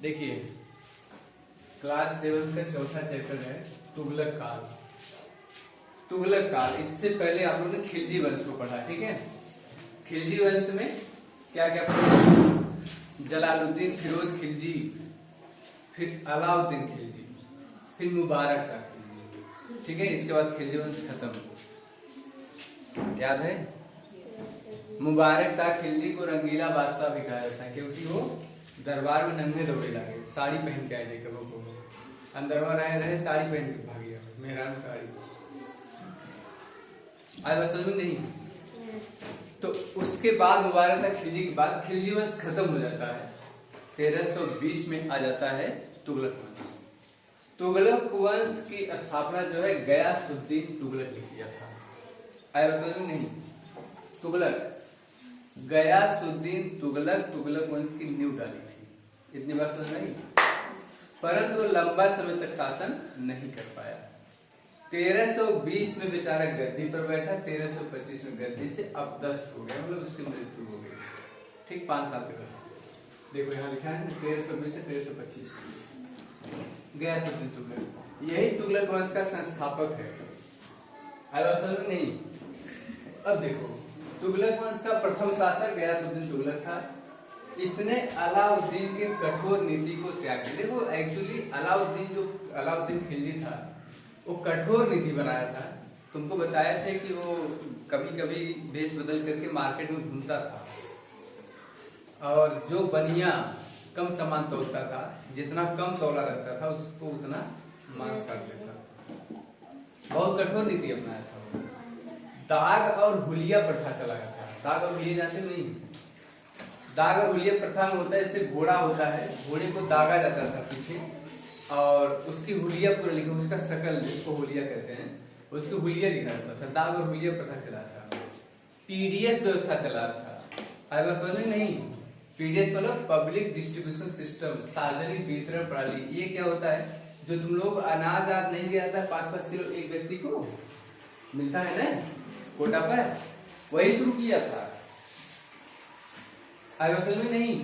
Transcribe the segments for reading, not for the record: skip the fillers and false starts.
देखिए क्लास 7 का चौथा चैप्टर है तुगलक काल। तुगलक काल, इससे पहले आप लोगों ने खिलजी वंश को पढ़ा, ठीक है। खिलजी वंश में क्या क्या पढ़ा? जलालुद्दीन फिरोज खिलजी, फिर अलाउद्दीन खिलजी, फिर मुबारक शाह खिलजी, ठीक है। इसके बाद खिलजी वंश खत्म। याद है? मुबारक शाह खिलजी को रंगीला बादशाह भी कहा जाता है क्योंकि वो दरबार में नंगे दौड़े लागे, साड़ी पहन के आए थे। कबो को अंदरवा आए रहे, साड़ी पहन के भाग गया, मेहरान साड़ी। आज बस समझ में नहीं। तो उसके बाद मुबारक शाह खिलजी के बाद खिलजी वंश खत्म हो जाता है। 1320 में आ जाता है तुगलक वंश। तुगलक वंश की स्थापना जो है गयासुद्दीन तुगलक ने किया था। आज बस समझ में नहीं। तुगलक गयासुद्दीन तुगलक तुगलक वंश की नींव डाली थी। इतनी बात समझ में आई, परंतु लंबा समय तक शासन नहीं कर पाया। 1320 में बेचारा गद्दी पर बैठा, 1325 में गद्दी से अपदस्थ हो गया, मतलब उसकी मृत्यु हो गई। ठीक 5 साल तक। देखो यहाँ लिखा है 1320 से 1325 गयासुद्दीन तुगलक, यही तुगलक वंश का संस्थापक है। समझ में नहीं। अब देखो तुगलक वंश का प्रथम शासक गयासुद्दीन तुगलक था। इसने अलाउद्दीन के कठोर नीति को त्याग दिया। देखो एक्चुअली अलाउद्दीन खिलजी था, वो कठोर नीति बनाया था। तुमको बताया था कि वो कभी कभी वेश बदल करके मार्केट में घूमता था और जो बनिया कम सामान तोलता था, जितना कम तौला रहता था उसको उतना मांस काट लेता था। बहुत कठोर नीति अपनाया था। दाग और हुलिया प्रथा चलाया था। दाग और हुलिया जानते नहीं? दाग और हुलिया प्रथा में होता है, जैसे घोड़ा होता है, घोड़े को दागा जाता था पीछे और उसकी हुलिया पूरा लिखा, उसका शकल जिसको हुलिया कहते हैं, उसकी हुलिया लिखा जाता था। दाग और हुलिया प्रथा चला था। पीडीएस व्यवस्था चला था। आज बात समझ में नहीं। पीडीएस मतलब पब्लिक डिस्ट्रीब्यूशन सिस्टम, सार्वजनिक वितरण प्रणाली। ये क्या होता है? जो तुम लोग अनाज आज नहीं दिया जाता 5-5 किलो एक व्यक्ति को मिलता है ना कोटा पर, वही शुरू किया था। समझ में नहीं।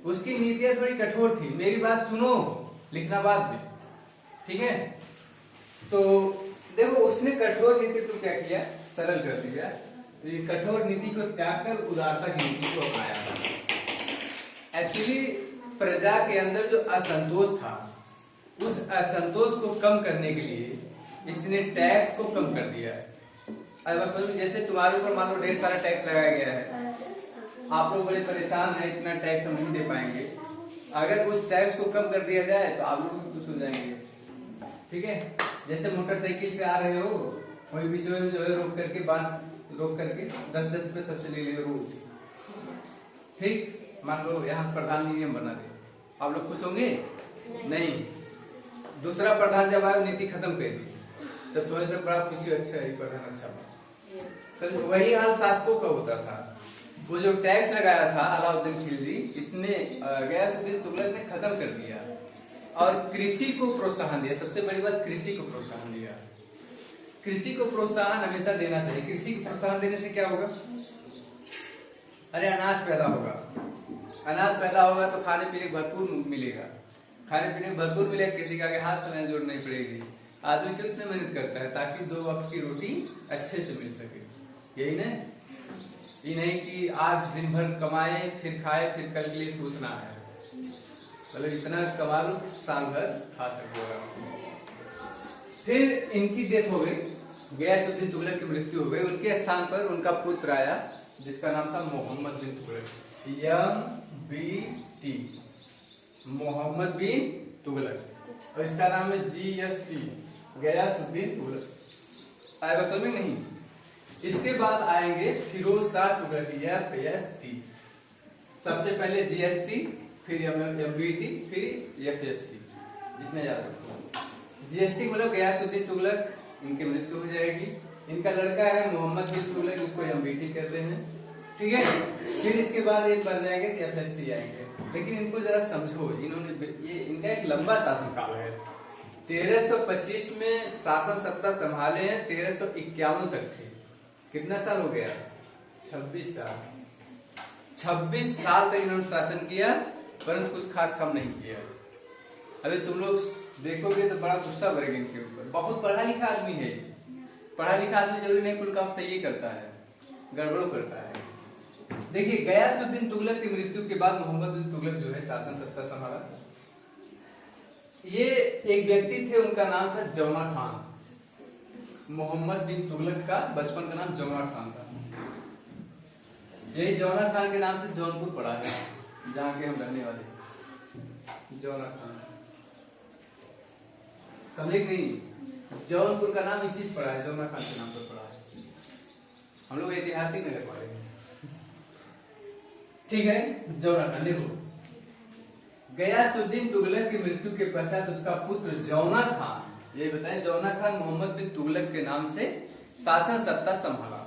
उसकी नीतियां थोड़ी कठोर थी। मेरी बात सुनो, लिखना बाद में, ठीक है। तो देखो उसने कठोर नीति को क्या किया, सरल कर दिया। तो ये कठोर नीति को त्याग कर उदारता की नीति को अपनाया। एक्चुअली प्रजा के अंदर जो असंतोष था, उस असंतोष को कम करने के लिए इसने टैक्स को कम कर दिया। जैसे तुम्हारे ऊपर मान लो ढेर सारा टैक्स लगाया गया है, आप लोग बड़े परेशान हैं, इतना टैक्स हम नहीं दे पाएंगे। अगर उस टैक्स को कम कर दिया जाए तो आप लोग भी खुश हो जाएंगे, ठीक है। जैसे मोटरसाइकिल से आ रहे हो, वही बीच में जो है रोक करके 10-10 रुपए सब्सिडी ले रोज, ठीक। मान लो यहाँ प्रधान नियम बना दे, आप लोग खुश होंगे? नहीं। दूसरा प्रधान जब आए नीति खत्म कर दी, तब थोड़ा सा बड़ा खुशी, अच्छा है प्रधान अच्छा बात। वही हाल शासकों का होता था। वो जो टैक्स लगाया था अलाउद्दीन खिलजी, इसने गयासुद्दीन तुगलक ने खत्म कर दिया और कृषि को प्रोत्साहन दिया। सबसे बड़ी बात, कृषि को प्रोत्साहन दिया। कृषि को प्रोत्साहन हमेशा देना चाहिए। कृषि को प्रोत्साहन देने से क्या होगा? अरे अनाज पैदा होगा। अनाज पैदा होगा तो खाने पीने भरपूर मिलेगा। खाने पीने भरपूर मिलेगा, किसी का हाथ में जोड़ नहीं पड़ेगी। आदमी क्यों इतनी मेहनत करता है? ताकि 2 वक्त की रोटी अच्छे से मिल सके, यही ना। ये नहीं कि आज दिन भर कमाए फिर खाए, फिर कल के लिए सोचना है। मतलब इतना कमा लो साल भर खा सके। फिर इनकी डेथ हो गई, गयासुद्दीन तुगलक की मृत्यु हो गई। उनके स्थान पर उनका पुत्र आया जिसका नाम था मोहम्मद बिन तुगलक, MBT, मोहम्मद बिन तुगलक, और इसका नाम है GST, गयासुद्दीन तुगलक। आया बस में नहीं। इसके बाद आएंगे फिरोज शाह तुगलक, FST। सबसे पहले GST, फिर MBT, फिर FST। जितने याद रखो। GST मतलब गयासुद्दीन तुगलक, इनकी मृत्यु हो जाएगी। इनका लड़का है मोहम्मद बिन तुगलक, जिसको MBT कहते हैं, ठीक है। फिर इसके बाद एक बन जाएंगे तो FST आएंगे। लेकिन इनको जरा समझो, इन्होंने ये इनका एक लंबा शासनकाल है। 1325 में शासन सत्ता संभाले हैं, 1351 तक थे। कितना साल हो गया? 26 साल। 26 साल तक इन्होंने शासन किया। परंतु कुछ खास काम नहीं किया। अभी तुम लोग देखोगे तो बड़ा गुस्सा भरेगा इनके ऊपर। बहुत पढ़ा लिखा आदमी है, पढ़ा लिखा आदमी जरूरी नहीं कुल काम सही करता है, गड़बड़ करता है। देखिए, गयासुद्दीन तुगलक की मृत्यु के बाद मोहम्मद बिन तुगलक जो है शासन सत्ता संभाला। ये एक व्यक्ति थे, उनका नाम था जौना खान। मोहम्मद बिन तुगलक का बचपन का नाम जौना खान था। यही जौना खान के नाम से जौनपुर पड़ा है, जहाँ के हम रहने वाले। जौना खान समझे नहीं? जौनपुर का नाम इसी से पड़ा है, जौना खान के नाम पर पड़ा है। हम लोग ऐतिहासिक नगर पढ़े हैं, ठीक है। जौना खान देखो, गयासुद्दीन तुगलक की मृत्यु के पश्चात उसका पुत्र जौना खान, ये बताएं, जौना खान मोहम्मद बिन तुगलक के नाम से शासन सत्ता संभाला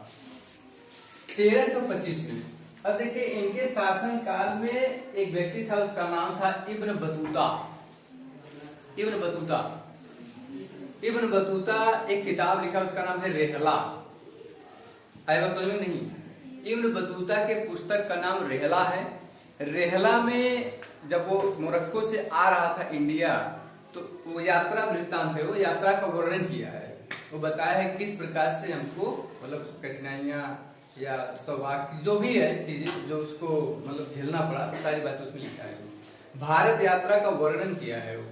1325 में। अब देखिए, इनके शासन काल में एक व्यक्ति था, उसका नाम था Ibn Battuta. Ibn Battuta, Ibn Battuta एक किताब लिखा, उसका नाम है रेहला। आए बात समझ में नहीं? इब्न बतूता के पुस्तक का नाम रेहला है। रेहला में जब वो मोरक्को से आ रहा था इंडिया, तो वो यात्रा वृत्तांत है, वो यात्रा का वर्णन किया है। वो बताया है किस प्रकार से हमको मतलब कठिनाइयां या सौभाग्य जो भी है चीजें जो उसको मतलब झेलना पड़ा, सारी बातें उसमें लिखा है। भारत यात्रा का वर्णन किया है वो।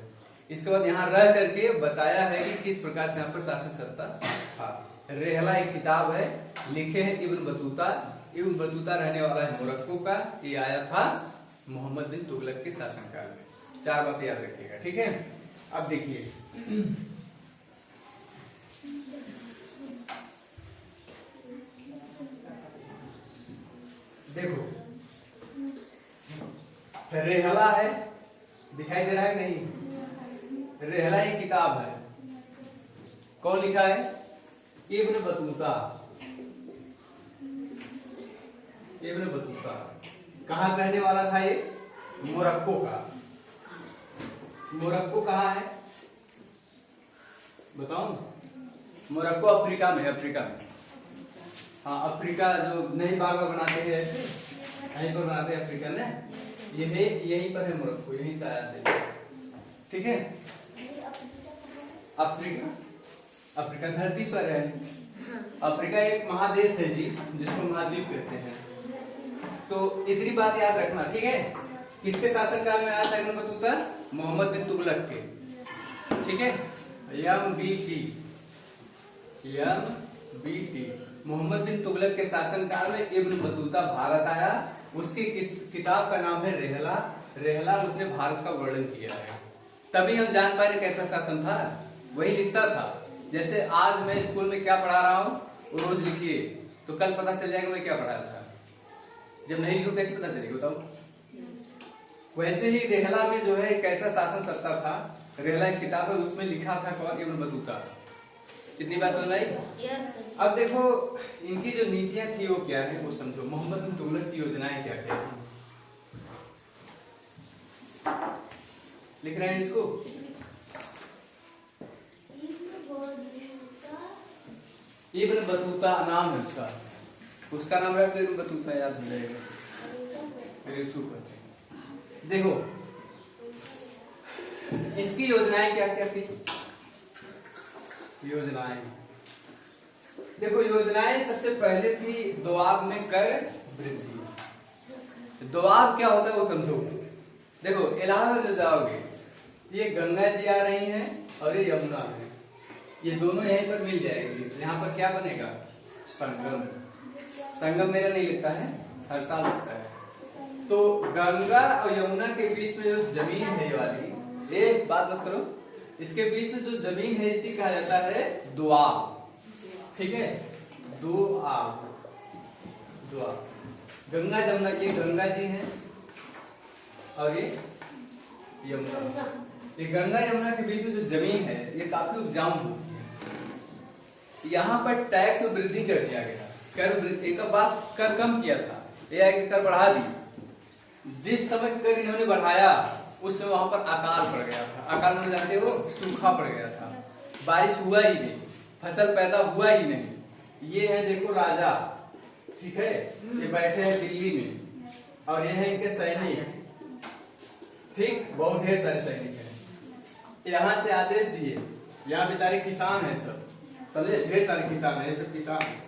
इसके बाद यहाँ रह करके बताया है कि किस प्रकार से यहाँ पर शासन सत्ता था। रेहला एक किताब है, लिखे हैं इब्न बतूता। इब्न बतूता रहने वाला है मोरक्को का। ये आया था मोहम्मद बिन तुगलक के शासनकाल में। 4 बातें याद रखिएगा, ठीक है। अब देखिए, देखो रेहला है, दिखाई दे रहा है नहीं? रेहला एक किताब है, कौन लिखा है? Ibn Battuta. इब्न बतूता कहाँ रहने वाला था? ये मोरक्को का। मोरक्को कहाँ है बताऊं? मोरक्को अफ्रीका में है, अफ्रीका में। हाँ, अफ्रीका जो नई बाग बनाते हैं ऐसे, यहीं पर बनाते हैं अफ्रीका ने। यहीं पर है मोरक्को, यहीं से आया था, ठीक है। अफ्रीका, अफ्रीका धरती पर है। अफ्रीका एक महादेश है जी, जिसको महाद्वीप कहते हैं। तो इतनी बात याद रखना, ठीक है। किसके शासनकाल में आया था इब्न बतूता? मोहम्मद बिन तुगलक के, ठीक है। MBT मोहम्मद बिन तुगलक के शासनकाल में इब्न बतूता भारत आया। उसकी किताब का नाम है रेहला। रेहला उसने भारत का वर्णन किया है। तभी हम जान पाए कैसा शासन था। वही लिखता था, जैसे आज मैं स्कूल में क्या पढ़ा रहा हूँ वो रोज लिखिए, तो कल पता चल जाएगा मैं क्या पढ़ा था। जब नहीं लिखूं कैसे पता चलेगा बताओ? वैसे ही रेहला में जो है कैसा शासन सत्ता था। रेहला एक किताब है, उसमें लिखा था कौन? Ibn Battuta. कितनी बात समझ आई? अब देखो, इनकी जो नीतियां थी वो क्या है वो समझो। मोहम्मद बिन तुगलक की योजनाएं क्या क्या थी, लिख रहे हैं इसको। इब्न बतूता नाम है उसका, उसका नाम है इब्न बतूता, याद हो जाएगा। देखो इसकी योजनाएं क्या क्या थी। योजनाएं देखो, योजनाएं सबसे पहले थी दोआब में कर वृद्धि। दोआब क्या होता है वो समझो। देखो, इलाहाबाद जो जाओगे, ये गंगा जी आ रही हैं और ये यमुना है, ये दोनों यहीं पर मिल जाएगी। यहाँ पर क्या बनेगा? संगम। संगम मेरा नहीं लगता है, हर साल लगता है। तो गंगा और यमुना के बीच में जो जमीन है ये वाली, ये बात मत करो, इसके बीच में जो जमीन है इसी कहा जाता है दोआब, ठीक है। दोआब, दोआब। गंगा जमुना, ये गंगा जी है और ये यमुना। ये गंगा यमुना के बीच में जो जमीन है ये काफी उपजाऊ होती है। यहाँ पर टैक्स में वृद्धि कर दिया गया, कर वृद्धि का बात कर कम किया था, ये कर बढ़ा दी। जिस समय कर इन्होंने बढ़ाया उस समय वहां पर अकाल पड़ गया था। अकाल में जानते हो, सूखा पड़ गया था, बारिश हुआ ही नहीं, फसल पैदा हुआ ही नहीं। ये है देखो राजा, ठीक है, ये बैठे हैं दिल्ली में और ये है इनके सैनिक, ठीक, बहुत ढेर सारे सैनिक हैं। यहाँ से आदेश दिए, यहाँ बेचारे किसान हैं सब, समझे, ढेर सारे किसान हैं, ये सब किसान हैं।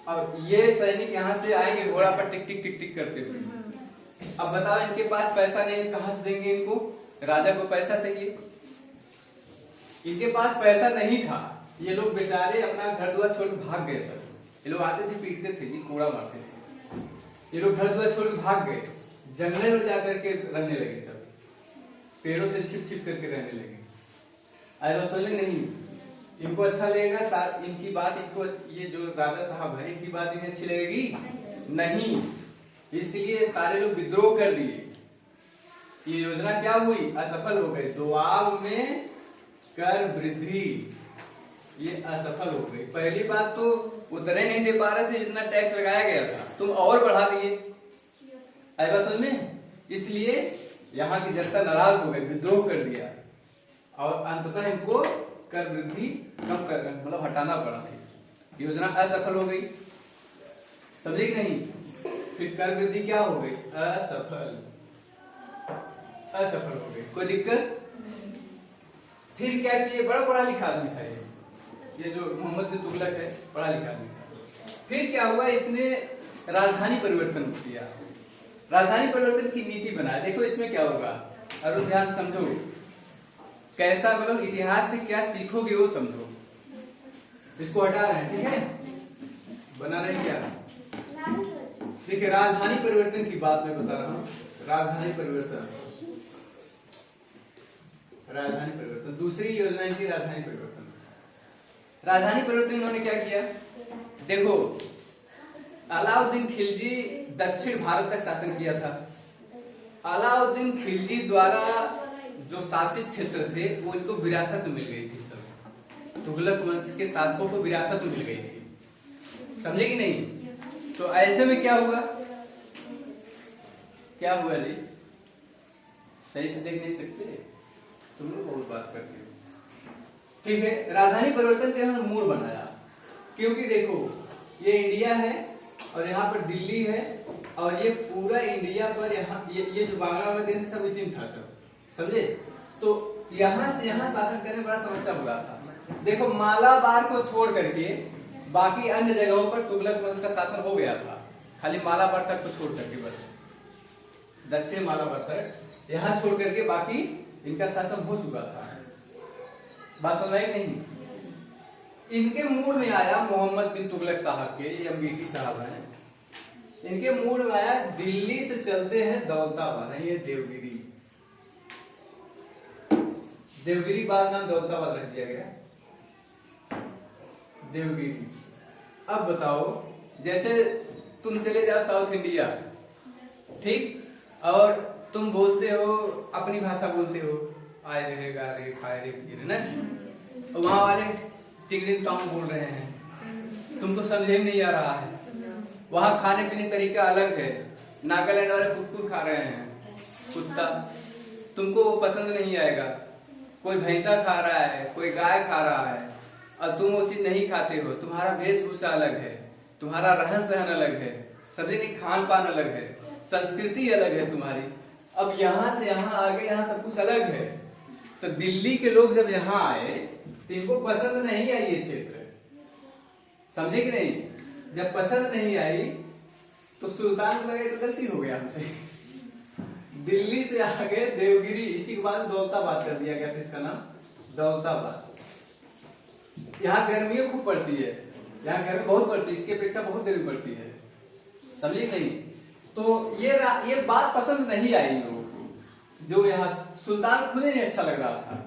और ये सैनिक यहाँ से आएंगे घोड़ा पर टिक टिक टिक टिक करते हुए। अब बताओ, इनके पास पैसा नहीं, कहां से देंगे इनको? राजा को पैसा चाहिए, इनके पास पैसा नहीं था। ये लोग बेचारे अपना घर द्वार छोड़ भाग गए सब। ये लोग आते थे, पीटते थे जी, कोड़ा मारते थे। ये लोग घर द्वार छोड़ भाग गए, जंगल में जाकर के रहने लगे सब, पेड़ों से छिप छिप करके रहने लगे। अरे सोचे नहीं, इनको अच्छा लगेगा इनकी बात, इनको ये जो राजा साहब है इनकी बात इन्हें अच्छी लगेगी नहीं, इसलिए सारे लोग विद्रोह कर दिए। ये योजना क्या हुई? असफल हो गई। दोआब में कर वृद्धि, ये असफल हो गई। पहली बात तो उतने नहीं दे पा रहे थे जितना टैक्स लगाया गया था, तुम और बढ़ा दिए, आई बात समझ में? इसलिए यहाँ की जनता नाराज हो गई, विद्रोह कर दिया और अंततः इनको कर वृद्धि कम कर, मतलब हटाना पड़ा। योजना असफल हो गई, समझे कि नहीं? फिर कर वृद्धि क्या हो गई? असफल, असफल हो गई। कोई दिक्कत? फिर क्या किए? बड़ा पढ़ा लिखा आदमी था ये जो मोहम्मद बिन तुगलक है, पढ़ा लिखा आदमी था। फिर क्या हुआ? इसने राजधानी परिवर्तन किया, राजधानी परिवर्तन की नीति बनाया। देखो इसमें क्या होगा, और ध्यान समझो, कैसा, मतलब इतिहास से क्या सीखोगे वो समझो। इसको हटा रहे हैं, ठीक है, बना रहे क्या? ठीक है, राजधानी परिवर्तन की बात मैं बता रहा हूँ। राजधानी परिवर्तन, राजधानी परिवर्तन दूसरी योजना इनकी, राजधानी परिवर्तन। राजधानी परिवर्तन इन्होंने क्या किया? देखो, अलाउद्दीन खिलजी दक्षिण भारत तक शासन किया था। अलाउद्दीन खिलजी द्वारा जो शासित क्षेत्र थे वो इनको विरासत में मिल गई थी सब, तुगलक वंश के शासकों को विरासत में मिल गई थी, समझे कि नहीं? तो ऐसे में क्या हुआ? क्या हुआ जी? सही से देख नहीं सकते तुम लोग, बहुत बात करते हो। ठीक है, राजधानी परिवर्तन के उन्होंने मूड बनाया, क्योंकि देखो ये इंडिया है और यहाँ पर दिल्ली है और ये पूरा इंडिया पर यहाँ ये जो बांग्लादेश सब इसी में था सब, समझे? तो यहाँ से यहाँ शासन करने में बड़ा समस्या हो रहा था। देखो मालाबार को छोड़ करके बाकी अन्य जगहों पर तुगलक वंश का शासन हो गया था, खाली मालाबार तक को छोड़ करके, बस दक्षिण मालाबार तक यहाँ छोड़ करके बाकी इनका शासन हो चुका था। बात समझ आई नहीं? इनके मूड में आया मोहम्मद बिन तुगलक साहब के, ये अमरीकी साहब हैं, इनके मूड में आया दिल्ली से चलते हैं दौलताबाद, ये देवगिरी, देवगिरी बाद नाम दौलताबाद रख दिया गया, देवगिरी। अब बताओ, जैसे तुम चले जाओ साउथ इंडिया, ठीक, और तुम बोलते हो, अपनी भाषा बोलते हो, आए रहेगा रे खाए रे ना, तो वहां वाले टिगरिन टाउन बोल रहे हैं, तुमको समझे नहीं आ रहा है। वहां खाने पीने तरीका अलग है, नागालैंड वाले कुकुर खा रहे हैं, कुत्ता, तुमको वो पसंद नहीं आएगा। कोई भैंसा खा रहा है, कोई गाय खा रहा है, और तुम वो चीज नहीं खाते हो। तुम्हारा वेशभूषा अलग है, तुम्हारा रहन सहन अलग है, समझे नहीं, खान पान अलग है, संस्कृति अलग है तुम्हारी। अब यहाँ से यहाँ आगे, यहाँ सब कुछ अलग है। तो दिल्ली के लोग जब यहाँ आए तो इनको पसंद नहीं आई ये क्षेत्र, समझे कि नहीं? जब पसंद नहीं आई तो सुल्तान को लगा तो गलती हो गया हमसे, दिल्ली से आगे देवगिरी, इसी के बाद दौलताबाद कर दिया गया था, इसका नाम दौलताबाद। यहाँ गर्मियों खूब पड़ती है, यहाँ गर्मी बहुत पड़ती है, इसकी अपेक्षा बहुत गर्मी पड़ती है, समझे नहीं? तो ये बात पसंद नहीं आई लोगों को, जो यहाँ सुल्तान खुद ही नहीं अच्छा लग रहा था।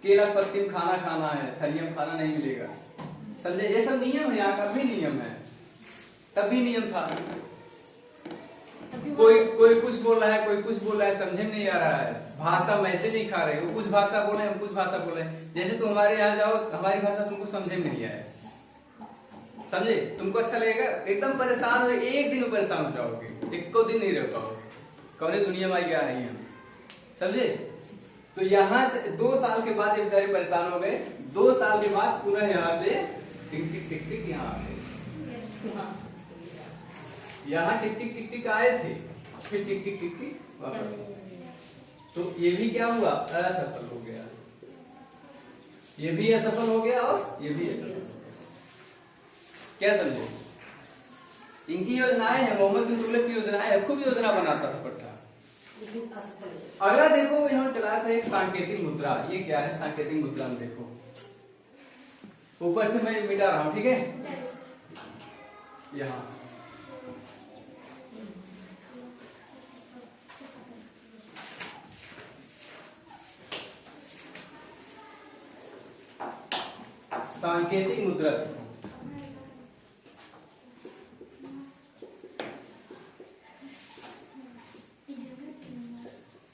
केला पत्ती में खाना खाना है, थलिया में खाना नहीं मिलेगा, समझे? ये सब नियम है, यहाँ का भी नियम है, तब भी नियम था। कोई कुछ बोल रहा है, कोई कुछ बोल रहा है, समझे नहीं आ रहा है। भाषा मैसे नहीं खा रहे, वो कुछ भाषा बोले, हम कुछ भाषा बोले। जैसे तुम हमारे यहाँ जाओ, हमारी भाषा तुमको समझे में नहीं आए, समझे? तुमको अच्छा लगेगा, एकदम परेशान हो, एक दिन परेशान हो जाओगे, एक दिन नहीं रह पाओगे, कौन दुनिया में आ गया है, समझे? तो यहाँ से 2 साल के बाद ये बेचारे परेशान हो गए। 2 साल के बाद पुनः यहाँ से टिक टिक टिक टिक यहाँ आ गए, यहाँ टिक टिक टिक टिक आए थे, फिर टिक टिक टिक टिक वापस। तो ये भी क्या हुआ, असफल हो गया, ये भी असफल हो गया और ये भी असफल हो गया। क्या समझे? इनकी योजनाएं है, मोहम्मद बिन तुगलक की योजनाएं है, खूब योजना बनाता था पट्टा। अगला देखो, इन्होंने चलाया था एक सांकेतिक मुद्रा। ये क्या है सांकेतिक मुद्रा में? देखो ऊपर से मैं मिटा रहा हूं, ठीक है? यहां सांकेतिक मुद्रा देखो।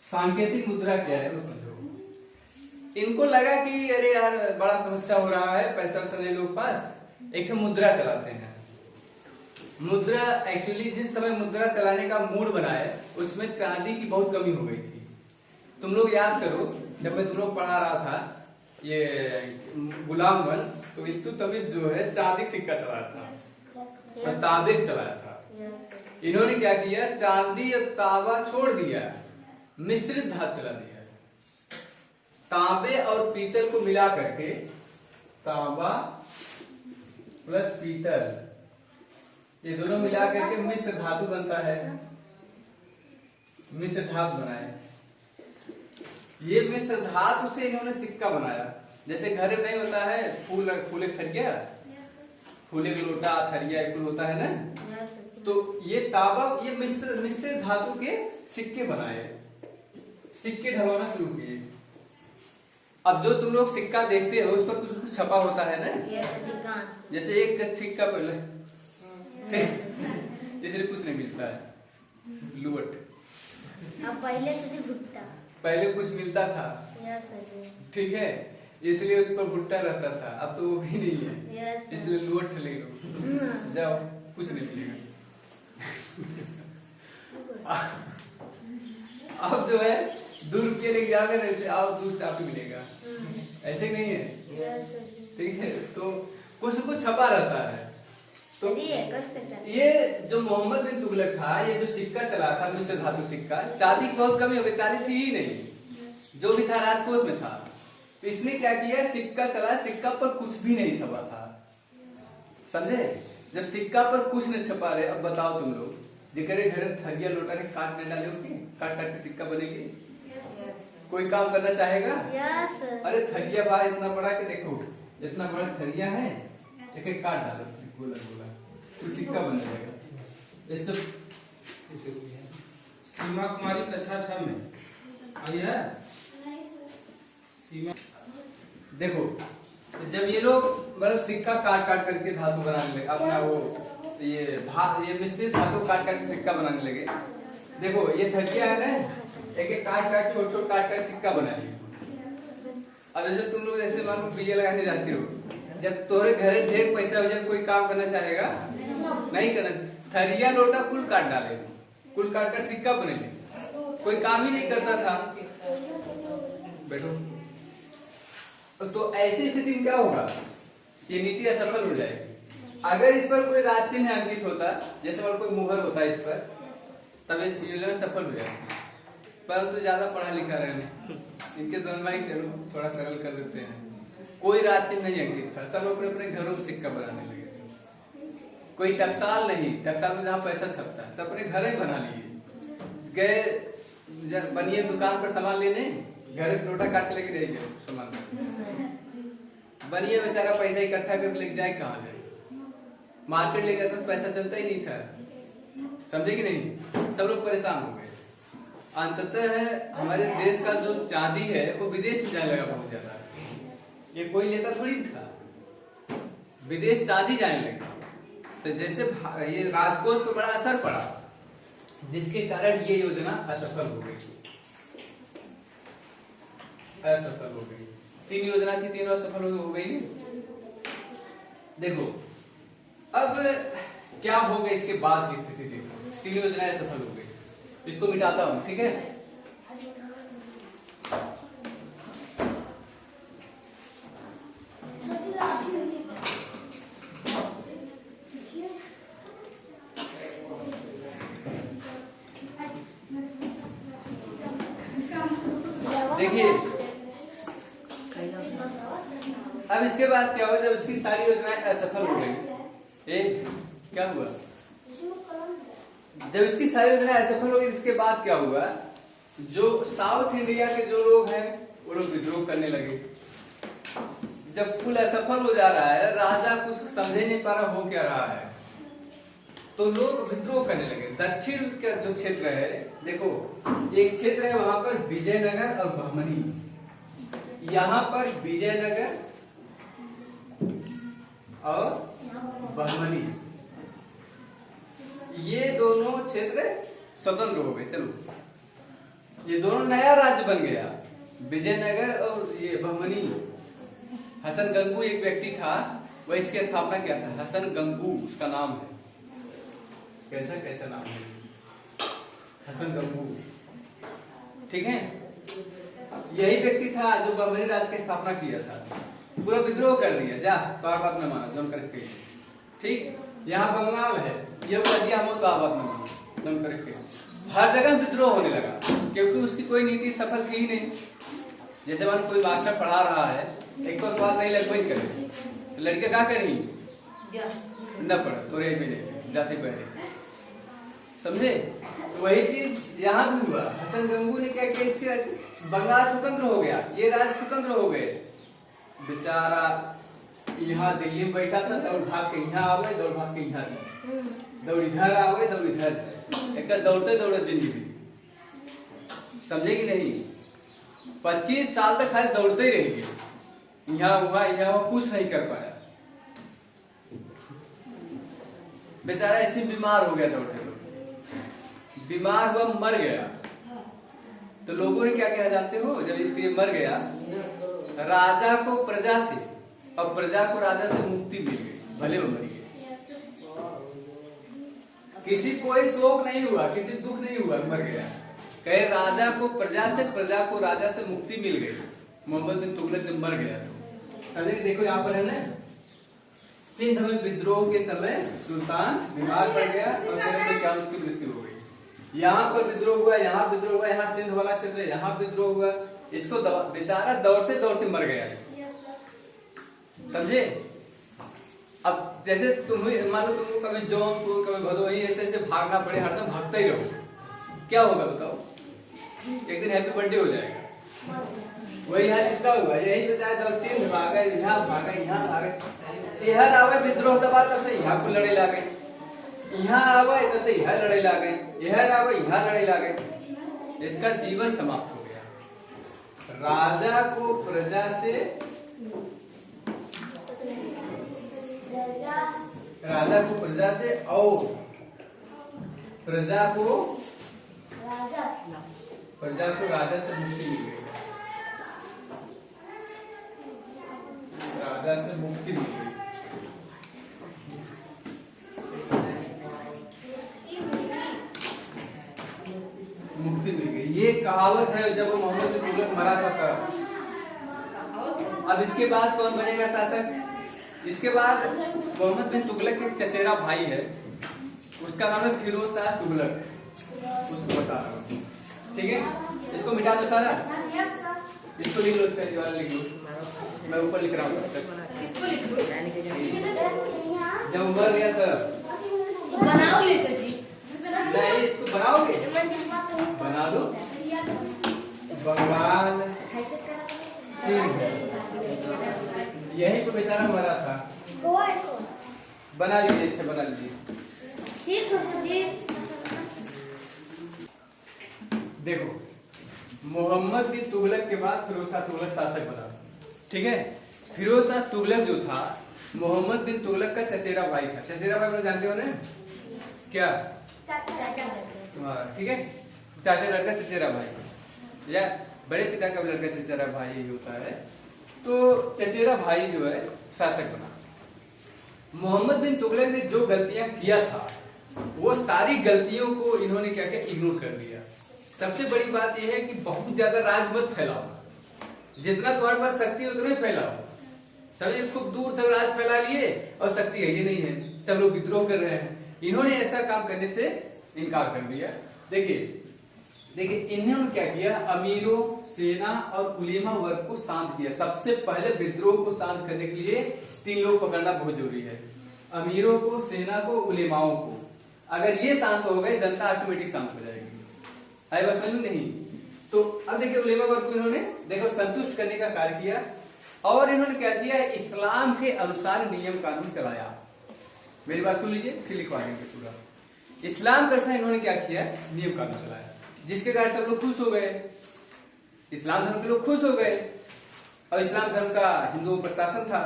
सांकेतिक मुद्रा क्या है वो समझो। इनको लगा कि अरे यार बड़ा समस्या हो रहा है, पैसा वैसा नहीं लोग पास, एक तो मुद्रा चलाते हैं। मुद्रा एक्चुअली जिस समय मुद्रा चलाने का मूड बनाए उसमें चांदी की बहुत कमी हो गई थी। तुम लोग याद करो, जब मैं तुम लोग पढ़ा रहा था ये गुलाम वंश, तो इल्तुतमिश जो है चांदी सिक्का चलाया था, तांबे चलाया था। इन्होंने क्या किया, चांदी और तांबा छोड़ दिया, मिश्रित धातु चला दिया। तांबे और पीतल को मिला करके, तांबा प्लस पीतल ये दोनों मिला करके मिश्र धातु बनता है, मिश्र धातु बनाए। ये मिश्र धातु से इन्होंने सिक्का बनाया। जैसे घर में नहीं होता है फूल, फूले खरिया, फूले का लोटा खरिया एक होता है ना, तो ये तांबा ये मिश्र धातु के सिक्के बनाए, सिक्के ढलवाना शुरू किए। अब जो तुम लोग सिक्का देखते हो उस पर कुछ कुछ छपा होता है ना, जैसे एक सिक्का पहले इसलिए कुछ नहीं मिलता है, लुवट। अब पहले कुछ मिलता था, ठीक है, इसलिए उस पर भुट्टा रहता था। अब तो वो भी नहीं है, इसलिए लुवट ले लो, जाओ कुछ नहीं मिलेगा। अब जो है 2 रुपये लेके जाकर ऐसे आओ 2 टापी मिलेगा, ऐसे नहीं है, ठीक है? तो कुछ कुछ छपा रहता है। तो ये जो मोहम्मद बिन तुगलक था, ये जो सिक्का चला था मिश्र धातु सिक्का, चांदी की बहुत कमी हो गई, चांदी थी ही नहीं, जो भी था राजकोष में था। तो इसने क्या किया, सिक्का चला, सिक्का पर कुछ भी नहीं छपा था, समझे? जब सिक्का पर कुछ नहीं छपा रहे, अब बताओ तुम लोग जिकरे घर थरिया लोटा के काट नहीं डाले होती, काट काट के सिक्का बनेगी, कोई काम करना चाहेगा? अरे थरिया बाहर इतना बड़ा के देखो, इतना बड़ा थरिया है, एक एक काट डालो गोला गोला, तो सिक्का बन जाएगा। इस सीमा कुमारी कक्षा 6 में आई है सीमा। देखो जब ये लोग मतलब सिक्का काट काट करके धातु बनाने लगे, अपना वो ये मिश्रित धातु काट काट के सिक्का बनाने लगे। देखो ये थरिया है ना, एक एक काट काट छोट छोट काट काट सिक्का बना लिया। अब जैसे तुम लोग ऐसे मान लो बीजे लगाने जाते हो, जब तोरे घरे ढेर पैसा हो जाए कोई काम करना चाहेगा? नहीं करना। थरिया लोटा कुल काट डाले, कुल काट कर सिक्का बने ले, कोई काम ही नहीं करता था। बैठो। तो ऐसी स्थिति में क्या होगा, ये नीति असफल हो जाएगी। अगर इस पर कोई राज चिन्ह अंकित होता, जैसे कोई मुहर होता है इस पर, तब इस योजना सफल हो जाती। परंतु ज्यादा पढ़ा लिखा रहे, इनके जन्माई चलो थोड़ा सरल कर देते हैं। कोई राज चिन्ह नहीं अंकित था, सब अपने अपने घरों में सिक्का बनाने लगे। कोई टकसाल नहीं, टकसाल में जहाँ पैसा छपता है, सब अपने घर ही बना लिए। गए बनिए दुकान पर सामान लेने, घर से लोटा काट के लेके रह गए सामान। बनिए बेचारा पैसा इकट्ठा करके लेके जाए कहाँ जाए, मार्केट ले जाता तो पैसा चलता ही नहीं था, समझे कि नहीं? सब लोग परेशान हो गए। अंततः हमारे देश का जो चांदी है वो विदेश में जाने लगा बहुत ज्यादा, ये कोई लेता थोड़ी था, विदेश चांदी जाने लगा। तो जैसे ये राजकोष पर बड़ा असर पड़ा, जिसके कारण ये योजना असफल हो गई, असफल हो गई। 3 योजना थी, तीनों असफल हो गई। देखो अब क्या हो गया इसके बाद की स्थिति देखो, 3 योजनाएं असफल हो गई। इसको मिटाता हूं, ठीक है? देखिए अब इसके बाद क्या हुआ, जब उसकी सारी योजनाएं असफल हो गई, क्या हुआ, जब इसकी सारी योजनाएं असफल हो गई, इसके बाद क्या हुआ, जो साउथ इंडिया के जो लोग हैं वो लोग विद्रोह करने लगे। जब कुल असफल हो जा रहा है, राजा कुछ समझ नहीं पा रहा हो क्या रहा है, तो लोग विद्रोह करने लगे। दक्षिण का जो क्षेत्र है, देखो एक क्षेत्र है वहां पर विजयनगर और बहमनी, यहाँ पर विजयनगर और बहमनी, ये दोनों क्षेत्र स्वतंत्र हो गए। चलो ये दोनों नया राज्य बन गया, विजयनगर और ये बहमनी। हसन गंगू एक व्यक्ति था, वह इसकी स्थापना किया था। हसन गंगू उसका नाम है। कैसा कैसा नाम है, हसन गंगू, ठीक है। यही व्यक्ति था जो बहमनी राज्य की स्थापना किया था। पूरा विद्रोह कर दिया, जा तो आप बात न मानो, जम करके, ठीक। यहाँ बंगाल है, ये दिया हम तो आप बात न मानो, जम करके। हर जगह विद्रोह होने लगा, क्योंकि उसकी कोई नीति सफल थी ही नहीं। जैसे मान कोई मास्टर पढ़ा रहा है, एक तो सवाल सही लगभग नहीं करे, तो लड़के क्या करेंगी, न पढ़ तो रे भी जाते पहले, समझे। तो वही चीज यहाँ भी हुआ। हसन गंगू ने क्या किया, इसके बंगाल स्वतंत्र हो गया, ये राज्य स्वतंत्र हो गए। बेचारा यहाँ दिल्ली में बैठा था, दौड़ भाग के यहाँ आ गए, दौड़ भाग के यहाँ, दौड़ इधर आ गए, दौड़ इधर, एक दौड़ते दौड़ते जिंदगी, समझे कि नहीं। 25 साल तक खाली दौड़ते ही रहेंगे, यहाँ हुआ कुछ नहीं कर पाया। बेचारा ऐसे बीमार हो गया, दौड़ते दौड़ते बीमार हुआ, मर गया। तो लोगों ने क्या कहा जानते हो, जब इसके मर गया, राजा को प्रजा से और प्रजा को राजा से मुक्ति मिल गई, भले वो मर गए। किसी कोई शोक नहीं हुआ, किसी दुख नहीं हुआ, मर गया। कहे राजा को प्रजा से, प्रजा को राजा से मुक्ति मिल गई। मोहम्मद बिन तुगलक जब मर गया तो देखो यहाँ पर है ना, सिंध में विद्रोह के समय सुल्तान बीमार पड़ गया और मेरे क्या उसकी मृत्यु हो गई। यहाँ पर विद्रोह हुआ, यहाँ विद्रोह हुआ, यहाँ सिंध वाला क्षेत्र है, यहाँ विद्रोह हुआ। इसको बेचारा दौड़ते दौड़ते मर गया, समझे। अब जैसे तुम मान लो तुमको कभी जौनपुर, कभी भदोही, ऐसे ऐसे भागना पड़े, हरदम भागते ही रहो, क्या होगा बताओ, एक दिन हैप्पी बर्थडे हो जाएगा। वही हाल इसका हुआ, यही बेचारा दौड़ते भागा, यहाँ भागा, यहाँ भागा, यहाँ आवे विद्रोह दबा, तब से यहाँ को लड़े ला गए, यहाँ आवे तब से यहाँ लड़े ला गए, यहाँ आवे यहाँ लड़े ला गए। इसका जीवन समाप्त हो गया। राजा को प्रजा से, राजा को प्रजा से और प्रजा को राजा से मुक्ति मिल गई, राजा से मुक्ति मिल गई। मुक्ति मिल गई, ये कहावत है जब मोहम्मद बिन तुगलक मरा था तब। अब इसके बाद कौन बनेगा शासक, इसके बाद मोहम्मद बिन तुगलक के चचेरा भाई है, उसका नाम है फिरोज शाह तुगलक, उसको बता रहा हूँ, ठीक है। इसको मिटा दो सारा, इसको लिख लो, पहली वाला लिख लो, मैं ऊपर लिख रहा हूँ, इसको लिख लो, जब मर गया तो बनाओ ले जी, नहीं इसको बनाओगे, बना दो। बंगाल सिंह, यही तो बेचारा मरा था, बना लीजिए, अच्छा बना लीजिए। देखो मोहम्मद बिन तुगलक के बाद फिरोज शाह तुगलक शासक बना, ठीक है। फिरोज शाह तुगलक जो था मोहम्मद बिन तुगलक का चचेरा भाई था। चचेरा भाई जानते हो ना क्या, ठीक है, चाचा लड़का चचेरा भाई, या बड़े पिता का लड़का चचेरा भाई ही होता है। तो चचेरा भाई जो है शासक बना। मोहम्मद बिन तुगलक ने जो गलतियां किया था, वो सारी गलतियों को इन्होंने क्या किया, इग्नोर कर दिया। सबसे बड़ी बात यह है कि बहुत ज्यादा राज मत फैलाओ, जितना तुम्हारे पास शक्ति है उतना ही फैलाओ, समझे। खूब दूर तक राज फैला लिए और शक्ति है ये नहीं है, सब लोग विद्रोह कर रहे हैं। इन्होंने ऐसा काम करने से इनकार कर दिया। देखिए देखिए इन्होंने क्या किया, अमीरों, सेना और उलेमा वर्ग को शांत किया। सबसे पहले विद्रोह को शांत करने के लिए 3 लोग पकड़ना बहुत जरूरी है, अमीरों को, सेना को, उलेमाओं को। अगर ये शांत हो गए, जनता ऑटोमेटिक शांत हो जाएगी। आई बात समझ में नहीं? तो अब देखिए उलेमा वर्ग को इन्होंने देखो संतुष्ट करने का कार्य किया, और इन्होंने क्या किया, इस्लाम के अनुसार नियम कानून चलाया। मेरी बात सुन लीजिए, फिर लिखवाएंगे पूरा। इस्लाम के अनुसार इन्होंने क्या किया, नियम कानून चलाया, जिसके कारण सब लोग खुश हो गए, इस्लाम धर्म के लोग खुश हो गए। और इस्लाम धर्म का हिंदुओं पर शासन था,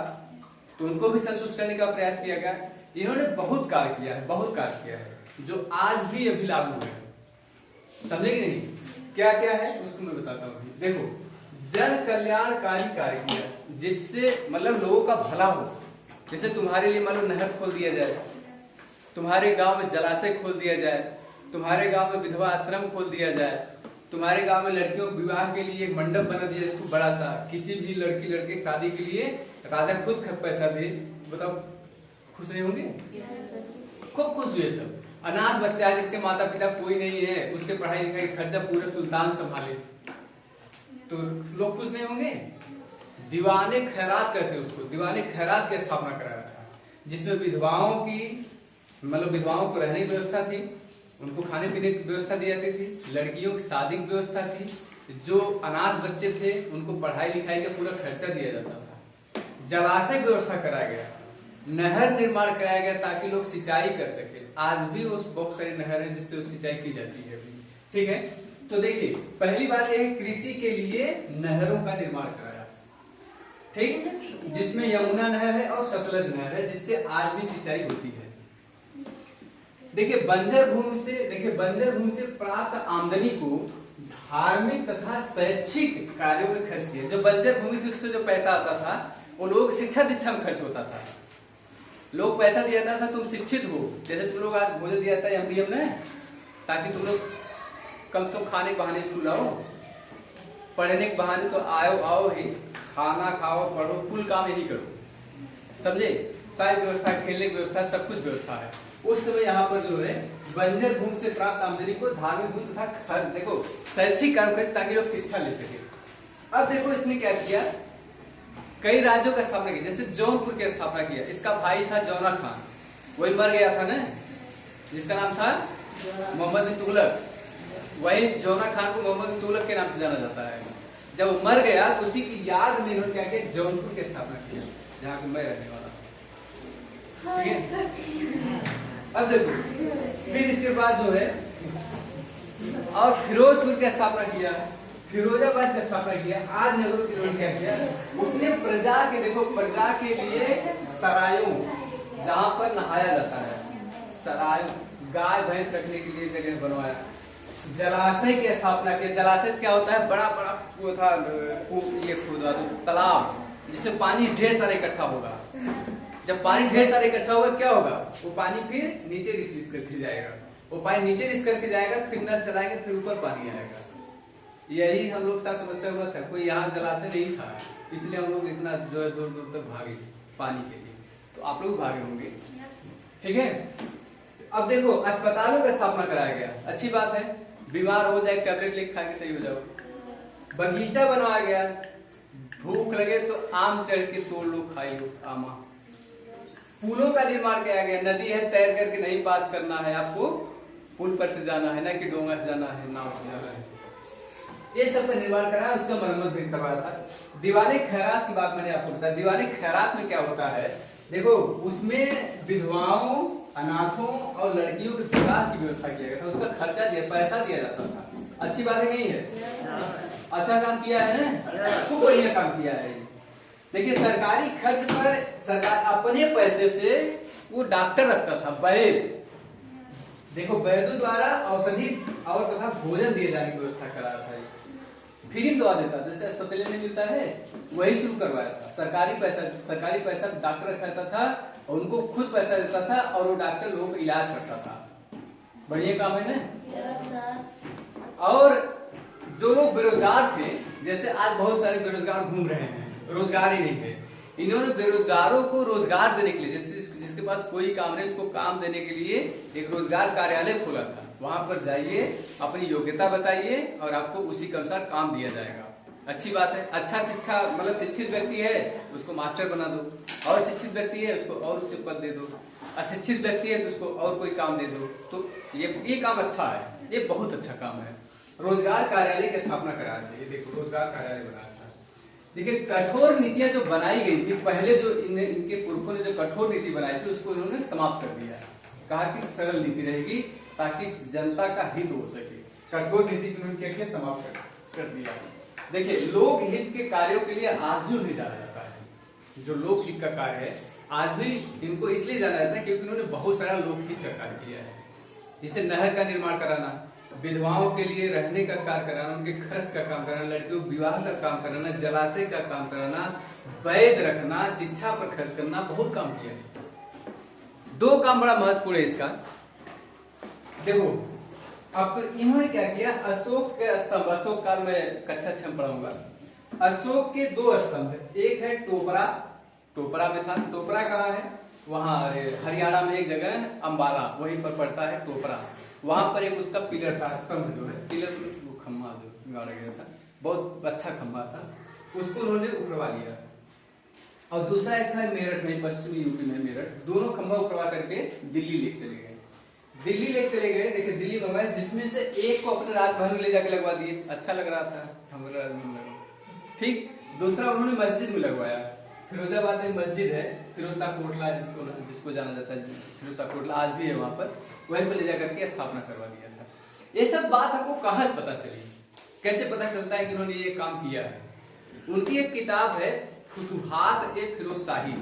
तो उनको भी संतुष्ट करने का प्रयास किया गया। इन्होंने बहुत कार्य किया है, बहुत कार्य किया है, जो आज भी अभी लागू है। समझे कि नहीं? क्या क्या है उसको मैं बताता हूँ। देखो, जन कल्याणकारी कार्य किया, जिससे मतलब लोगों का भला हो। जैसे तुम्हारे लिए मान लो नहर खोल दिया जाए, तुम्हारे गांव में जलाशय खोल दिया जाए, तुम्हारे गांव में विधवा आश्रम खोल दिया जाए, तुम्हारे गांव में लड़कियों के विवाह के लिए एक मंडप बना दिया जाए खूब बड़ा सा, किसी भी लड़की लड़के की शादी के लिए राजा खुद पैसा दे, बताओ खुश नहीं होंगे? खूब खुश हुए सब। अनाथ बच्चा है जिसके माता पिता कोई नहीं है, उसके पढ़ाई लिखाई खर्चा पूरे सुल्तान संभाले, तो लोग खुश नहीं होंगे? दीवाने खैरात करते, उसको दीवाने खैरात की स्थापना कराया था, जिसमें विधवाओं की मतलब विधवाओं को रहने की व्यवस्था थी, उनको खाने पीने की व्यवस्था दी जाती थी, लड़कियों की शादी की व्यवस्था थी, जो अनाथ बच्चे थे उनको पढ़ाई लिखाई का पूरा खर्चा दिया जाता था, जलाशय की व्यवस्था कराया गया, नहर निर्माण कराया गया ताकि लोग सिंचाई कर सके। आज भी उस बहुत सारी नहर है जिससे सिंचाई की जाती है अभी, ठीक है। तो देखिए पहली बात यह है, कृषि के लिए नहरों का निर्माण कराया, ठीक, जिसमें यमुना नहर है और सतलज नहर है, जिससे आज भी सिंचाई होती है। देखिए बंजर भूमि से प्राप्त आमदनी को धार्मिक तथा शैक्षिक कार्यों में खर्च किया। जो बंजर भूमि थी उससे जो पैसा आता था वो लोग शिक्षा दीक्षा में खर्च होता था। लोग पैसा दिया था तुम शिक्षित हो, जैसे तुम लोग आज भोजन दिया था एमडीएम ने, ताकि तुम लोग कम से कम खाने के बहाने स्कूल आओ, पढ़ने के बहाने तो आओ ही, खाना खाओ, पढ़ो, कुल काम यही करो, समझे? सारी व्यवस्था, खेलने की व्यवस्था, सब कुछ व्यवस्था है। उस समय यहाँ पर जो है बंजर भूमि से प्राप्त आमदनी को धार्मिक भूमि तथा देखो शैक्षिक कार्य करें ताकि लोग शिक्षा ले सके। अब देखो इसने क्या किया, कई राज्यों का स्थापना की, जैसे जौनपुर की स्थापना किया। इसका भाई था जौना खान, वही मर गया था ना, जिसका नाम था मोहम्मद बिन तुगलक। वही जौना खान को मोहम्मद बिन तुगलक के नाम से जाना जाता है। जब वो मर गया तो उसी की याद में इन्होंने क्या किया, जौनपुर की स्थापना किया, जहाँ पे मैं रहने वाला, ठीक है। अब देखो फिर इसके बाद जो है और फिरोजपुर की स्थापना किया, फिरोजाबाद की स्थापना किया। आज नेहरू ने क्या किया, उसने प्रजा के, देखो प्रजा के लिए सरायों, जहां पर नहाया जाता है, सरायों, गाय भैंस रखने के लिए जगह बनवाया। जलाशय की स्थापना की। जलाशय क्या होता है, बड़ा बड़ा वो था ये खोदा तालाब, जिससे पानी ढेर सारा इकट्ठा होगा। जब पानी ढेर सारा इकट्ठा होगा क्या होगा, वो पानी फिर नीचे रिस करके जाएगा, वो पानी नीचे रिस करके जाएगा, फिर नल चलाएंगे, फिर ऊपर पानी आएगा। यही हम लोग साथ समस्या हुआ था, कोई यहाँ जलाशय नहीं था, इसलिए हम लोग इतना जो है दूर दूर तक भागे पानी के लिए, तो आप लोग भागे होंगे, ठीक है। अब देखो अस्पतालों की स्थापना कराया गया, अच्छी बात है, बीमार हो जाए टैबलेट लेके खा के सही हो जाओ। बगीचा बनवाया गया, भूख लगे तो आम चढ़ के तोड़ लो, खाई लो आमा। पुलों का निर्माण किया गया, नदी है तैर करके नहीं पास करना है, आपको पुल पर से जाना है, ना कि डोंगा से जाना है, नाव से जाना है। ये सब का निर्माण कराया, उसका मरम्मत भी करवाया था। दीवाने खैरात की बात मैंने आपको बताया। दीवाने खैरात में क्या होता है, देखो उसमें विधवाओं, अनाथों और लड़कियों के विवाह की व्यवस्था किया गया था, उसका खर्चा दिया, पैसा दिया जाता था। अच्छी बात है नहीं है? अच्छा काम किया है ना, खूब बढ़िया काम किया है। देखिए सरकारी खर्च पर सरकार अपने पैसे से वो डॉक्टर रखता था, वैद्य। देखो वैद्यों द्वारा औषधि और तथा भोजन दिए जाने की व्यवस्था कराया था, फ्री में दवा देता, जैसे अस्पताल में मिलता है वही शुरू करवाया था। सरकारी पैसा डॉक्टर रखता था और उनको खुद पैसा देता था, और वो डॉक्टर लोगों का इलाज करता था। बढ़िया काम है ना। और जो लोग बेरोजगार थे, जैसे आज बहुत सारे बेरोजगार घूम रहे हैं, रोजगार ही नहीं है, इन्होंने बेरोजगारों को रोजगार देने के लिए, जैसे जिसके पास कोई काम नहीं उसको काम देने के लिए एक रोजगार कार्यालय खोला था। वहां पर जाइए, अपनी योग्यता बताइए और आपको उसी के अनुसार काम दिया जाएगा। अच्छी बात है। अच्छा शिक्षा मतलब शिक्षित व्यक्ति है उसको मास्टर बना दो, और शिक्षित व्यक्ति है उसको और उच्च पद दे दो, अशिक्षित व्यक्ति है तो उसको और कोई काम दे दो। तो ये काम अच्छा है, ये बहुत अच्छा काम है। रोजगार कार्यालय की स्थापना करा दी। ये देखो रोजगार कार्यालय बनाया था। देखिए कठोर नीतियां जो बनाई गई थी पहले, जो इनके पुरखों ने जो कठोर नीति बनाई थी उसको इन्होंने समाप्त कर दिया। कहा कि सरल नीति रहेगी ताकि जनता का हित हो सके। कठोर नीति को उन्होंने क्या किया, समाप्त कर दिया। देखिए लोक हित के कार्यों के लिए आज भी उन्हें जाना जाता है। जो लोक हित का कार्य है आज भी इनको इसलिए जाना जाता है क्योंकि उन्होंने बहुत सारा लोक हित का कार्य किया है। जैसे नहर का निर्माण कराना, विधवाओं के लिए रहने का कार्य कराना, उनके खर्च का काम कराना, लड़कियों के विवाह का काम कराना, जलाशय का काम कराना, वैध रखना, शिक्षा पर खर्च करना, बहुत काम किया है। दो काम बड़ा महत्वपूर्ण है इसका। देखो अब इन्होंने क्या किया, अशोक के स्तंभ, अशोक काल में कक्षा 6 पढ़ाऊंगा। अशोक के 2 स्तंभ, एक है टोपरा, टोपरा में था। टोपरा कहाँ है, वहां हरियाणा में एक जगह है अंबाला, वहीं पर पड़ता है टोपरा। वहां पर एक उसका पिलर था, स्तंभ जो है, पिलर वो खम्भा जो गाड़ा गया था, बहुत अच्छा खम्भा था, उसको उन्होंने उखड़वा लिया। और दूसरा एक था मेरठ में, पश्चिमी यूपी में मेरठ, दोनों खंभा उखड़वा करके दिल्ली लेके चले गए। दिल्ली लेके चले गए, देखिए दिल्ली मंगवाए, जिसमें से एक को अपने राजभवन में ले जाके लगवा दिए, अच्छा लग रहा था, हमारे राजभवन में लगा। ठीक, दूसरा उन्होंने मस्जिद में लगवाया। फिरोजाबाद में मस्जिद है, फिरोज शाह कोटला जिसको जाना जाता है, फिरोज शाह कोटला आज भी है वहां पर, वहीं पर ले जाकर के स्थापना करवा दिया था। ये सब बात हमको कहां से पता चली, कैसे पता चलता है कि उन्होंने ये काम किया है? उनकी एक किताब है फुतुहात ए फिरोज शाही,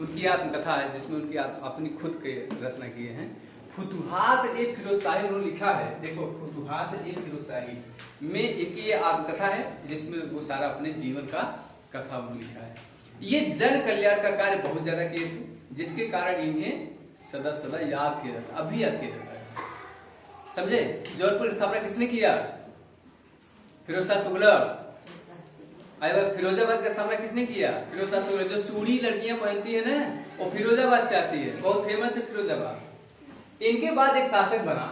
उनकी आत्मकथा है जिसमें उनकी अपनी खुद के रचना किए हैं। फुतुहात ए फिरोज शाही उन्होंने लिखा है। देखो फुतुहात ए फिरोज शाही में एक ये आत्मकथा है जिसमें वो सारा अपने जीवन का कथा उन्होंने लिखा है। ये जन कल्याण का कार्य बहुत ज्यादा किए थे, जिसके कारण इन्हें सदा सदा याद किया जाता है, अभी याद किया जाता है। समझे? जौनपुर स्थापना किसने किया? फिरोज शाह तुगलक। फिरोजाबाद का स्थापना किसने किया? फिरोज शाह तुगलक। जो चूड़ी लड़कियां पहनती है ना, वो फिरोजाबाद से आती है, बहुत फेमस है फिरोजाबाद। इनके बाद एक शासक बना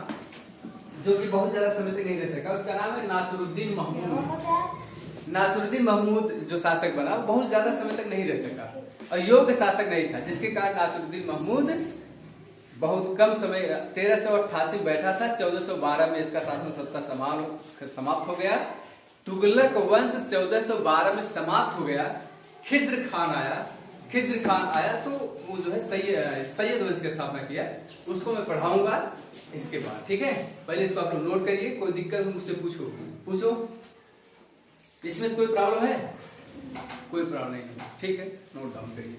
जो कि बहुत ज्यादा समय तक नहीं रह सका, उसका नाम है नासिरुद्दीन महमूद। नासिरुद्दीन महमूद जो शासक बना बहुत ज्यादा समय तक नहीं रह सका और योग्य शासक नहीं था, जिसके कारण नासिरुद्दीन महमूद बहुत कम समय 1388 बैठा था। 1412 में इसका शासन सत्ता समाप्त हो गया। तुगलक वंश 1412 में समाप्त हो गया। खिज्र खान आया तो वो जो है सैयद वंश की स्थापना किया। उसको मैं पढ़ाऊंगा इसके बाद, ठीक है? पहले इसको आप लोग नोट करिए, कोई दिक्कत मुझसे पूछो। इसमें कोई प्रॉब्लम है? कोई प्रॉब्लम नहीं है, ठीक है? नोट डाउन करिए।